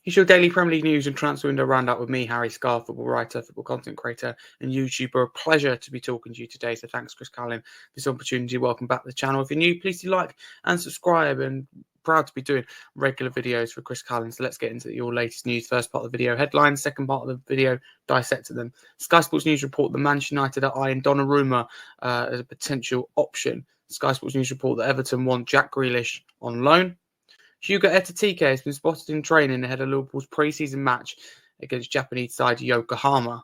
Here's your daily Premier League news and transfer window roundup with me, Harry Scarfe, football writer, football content creator and YouTuber. A pleasure to be talking to you today. So thanks, Chris Callan, for this opportunity. Welcome back to the channel. If you're new, please do like and subscribe, and proud to be doing regular videos for Chris Callan. So let's get into your latest news. First part of the video, headlines. Second part of the video, dissecting them. Sky Sports News report that Manchester United are eyeing Donnarumma as a potential option. Sky Sports News report that Everton want Jack Grealish on loan. Hugo Etatike has been spotted in training ahead of Liverpool's pre-season match against Japanese side Yokohama.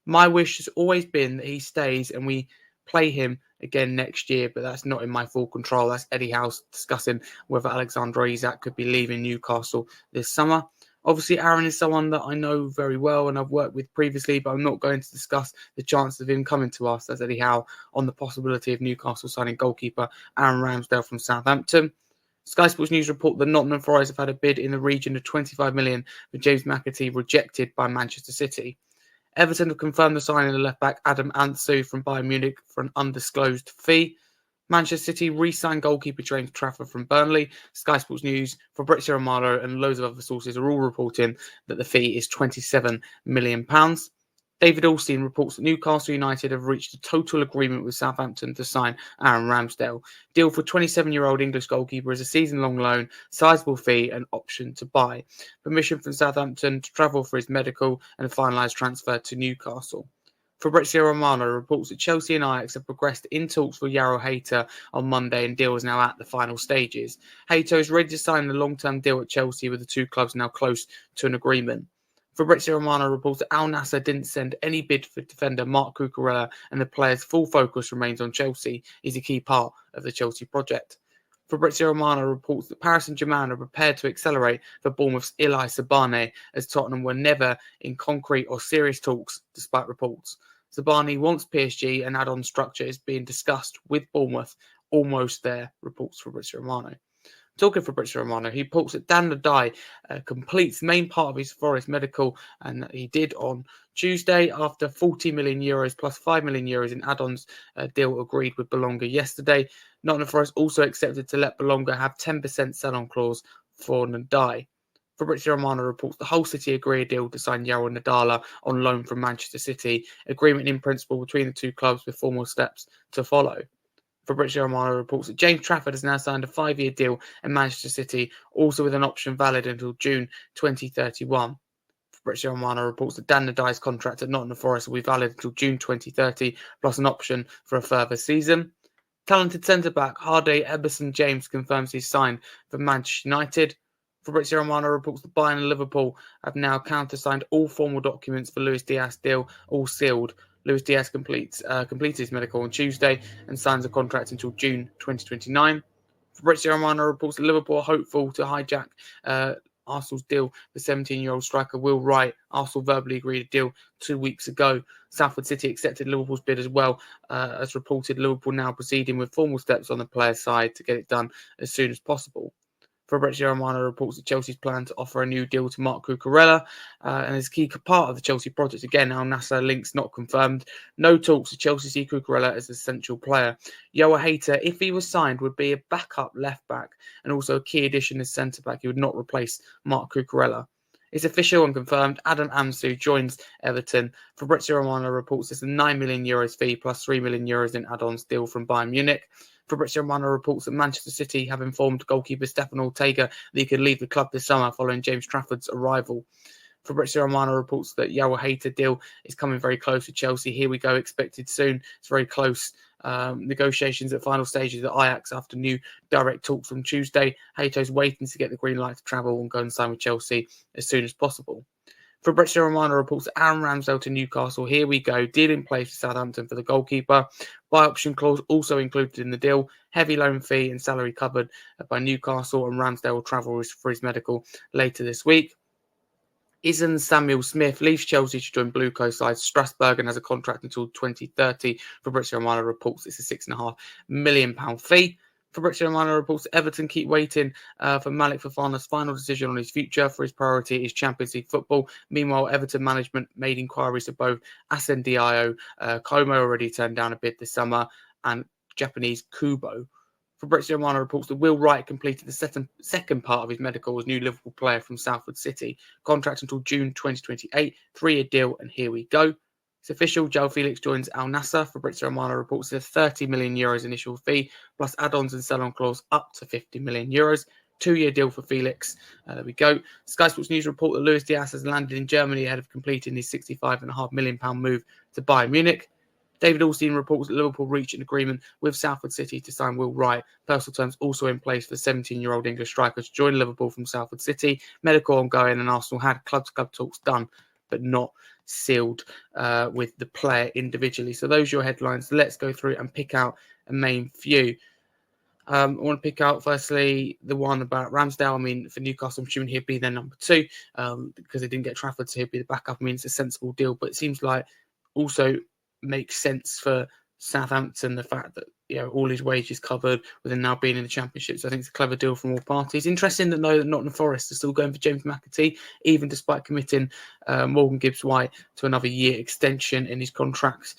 My wish has always been that he stays and we play him again next year, but that's not in my full control. That's Eddie House discussing whether Alexander Isak could be leaving Newcastle this summer. Obviously, Aaron is someone that I know very well and I've worked with previously, but I'm not going to discuss the chances of him coming to us, as Eddie Howe, on the possibility of Newcastle signing goalkeeper Aaron Ramsdale from Southampton. Sky Sports News report that Nottingham Forest have had a bid in the region of 25 million for James McAtee rejected by Manchester City. Everton have confirmed the signing of left-back Adam Ansu from Bayern Munich for an undisclosed fee. Manchester City re-signed goalkeeper James Trafford from Burnley. Sky Sports News, Fabrizio Romano and loads of other sources are all reporting that the fee is £27 million. David Alstein reports that Newcastle United have reached a total agreement with Southampton to sign Aaron Ramsdale. Deal for 27-year-old English goalkeeper is a season-long loan, sizable fee and option to buy. Permission from Southampton to travel for his medical and a finalised transfer to Newcastle. Fabrizio Romano reports that Chelsea and Ajax have progressed in talks for Yarrow Hayter on Monday, and deal is now at the final stages. Hayter is ready to sign the long-term deal at Chelsea, with the two clubs now close to an agreement. Fabrizio Romano reports that Al Nassr didn't send any bid for defender Marc Cucurella, and the player's full focus remains on Chelsea. He's a key part of the Chelsea project. Fabrizio Romano reports that Paris Saint-Germain are prepared to accelerate for Bournemouth's Ilai Sabane, as Tottenham were never in concrete or serious talks, despite reports. Sabane wants PSG, and add-on structure is being discussed with Bournemouth. Almost there, reports Fabrizio Romano. Talking Fabrizio Romano, he reports that Dan Ladai completes the main part of his Forest medical, and he did on Tuesday after €40 million plus €5 million in add-ons deal agreed with Bologna yesterday. Nottingham Forest also accepted to let Bologna have 10% sell-on clause for Ladai. Fabrizio Romano reports the Hull City agree a deal to sign Yaron Nadala on loan from Manchester City. Agreement in principle between the two clubs, with formal steps to follow. Fabrizio Romano reports that James Trafford has now signed a 5-year deal in Manchester City, also with an option valid until June 2031. Fabrizio Romano reports that Dan Nadai's contract at Nottingham Forest will be valid until June 2030, plus an option for a further season. Talented centre-back Hardy Eberson-James confirms he's signed for Manchester United. Fabrizio Romano reports that Bayern and Liverpool have now countersigned all formal documents for Luis Diaz deal, all sealed. Luis Diaz completes his medical on Tuesday and signs a contract until June 2029. Fabrizio Romano reports that Liverpool are hopeful to hijack Arsenal's deal for 17-year-old striker Will Wright. Arsenal verbally agreed a deal 2 weeks ago. Salford City accepted Liverpool's bid as well. As reported, Liverpool now proceeding with formal steps on the player's side to get it done as soon as possible. Fabrizio Romano reports that Chelsea's plan to offer a new deal to Marc Cucurella and is a key part of the Chelsea project. Again, Al Nassr links not confirmed. No talks to Chelsea see Cucurella as an essential player. Yoa Hayter, if he was signed, would be a backup left-back and also a key addition as centre-back. He would not replace Marc Cucurella. It's official and confirmed. Adam Ansu joins Everton. Fabrizio Romano reports it's a €9 million fee plus €3 million in add-ons deal from Bayern Munich. Fabrizio Romano reports that Manchester City have informed goalkeeper Stefan Ortega that he could leave the club this summer following James Trafford's arrival. Fabrizio Romano reports that Yoa Hayter deal is coming very close to Chelsea. Here we go, expected soon. It's very close. Negotiations at final stages at Ajax after new direct talks from Tuesday. Hayter's waiting to get the green light to travel and go and sign with Chelsea as soon as possible. Fabrizio Romano reports that Aaron Ramsdale to Newcastle. Here we go. Deal in place for Southampton for the goalkeeper. Buy option clause also included in the deal. Heavy loan fee and salary covered by Newcastle, and Ramsdale will travel for his medical later this week. Isan Samuel Smith leaves Chelsea to join Blue Coast side Strasbourg and has a contract until 2030. Fabrizio Romano reports it's a £6.5 million fee. Fabrizio Romano reports that Everton keep waiting for Malik Fofana's final decision on his future, for his priority is Champions League football. Meanwhile, Everton management made inquiries to both Ascendio, Como already turned down a bid this summer, and Japanese Kubo. Fabrizio Romano reports that Will Wright completed the second part of his medical as new Liverpool player from Salford City. Contract until June 2028, 3-year deal, and here we go. It's official, João Felix joins Al Nassr. Fabrizio Romano reports a 30 million euros initial fee, plus add-ons and sell-on clause up to 50 million euros. 2-year deal for Felix. There we go. Sky Sports News report that Luis Diaz has landed in Germany ahead of completing his £65.5 million move to Bayern Munich. David Alstein reports that Liverpool reached an agreement with Salford City to sign Will Wright. Personal terms also in place for the 17-year-old English striker to join Liverpool from Salford City. Medical ongoing, and Arsenal had club-to-club talks done, but not sealed with the player individually. So those are your headlines. Let's go through and pick out a main few. I want to pick out firstly the one about Ramsdale. I mean, for Newcastle, I'm assuming he'd be their number 2 because they didn't get Trafford, so he'd be the backup. I mean, it's a sensible deal, but it seems like also makes sense for Southampton, the fact that all his wages covered with him now being in the Championship. So I think it's a clever deal from all parties. Interesting to know that Nottingham Forest are still going for James McAtee, even despite committing Morgan Gibbs-White to another year extension in his contract,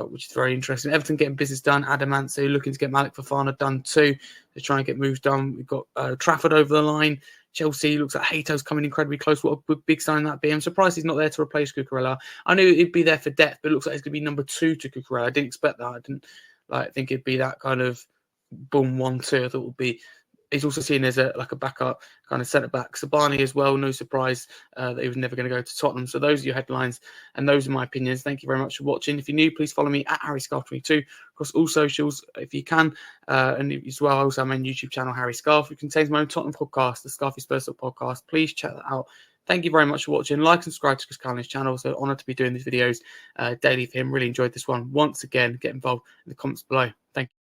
which is very interesting. Everton getting business done. Adamansu looking to get Malik Fofana done too. They're trying to get moves done. We've got Trafford over the line. Chelsea looks like Hato's coming incredibly close. What a big sign that be. I'm surprised he's not there to replace Cucurella. I knew he'd be there for depth, but it looks like he's going to be number 2 to Cucurella. I didn't expect that. I didn't think it'd be that kind of boom 1-2. I thought it would be. He's also seen as a backup kind of centre back. Sabani as well. No surprise that he was never going to go to Tottenham. So those are your headlines, and those are my opinions. Thank you very much for watching. If you're new, please follow me at HarryScarfe22 across all socials if you can, and as well, I also have my YouTube channel Harry Scarfe. It contains my own Tottenham podcast, the Scarfe Spurs podcast. Please check that out. Thank you very much for watching. Like and subscribe to Chris Callan's channel. So honoured to be doing these videos daily for him. Really enjoyed this one. Once again, get involved in the comments below. Thank you.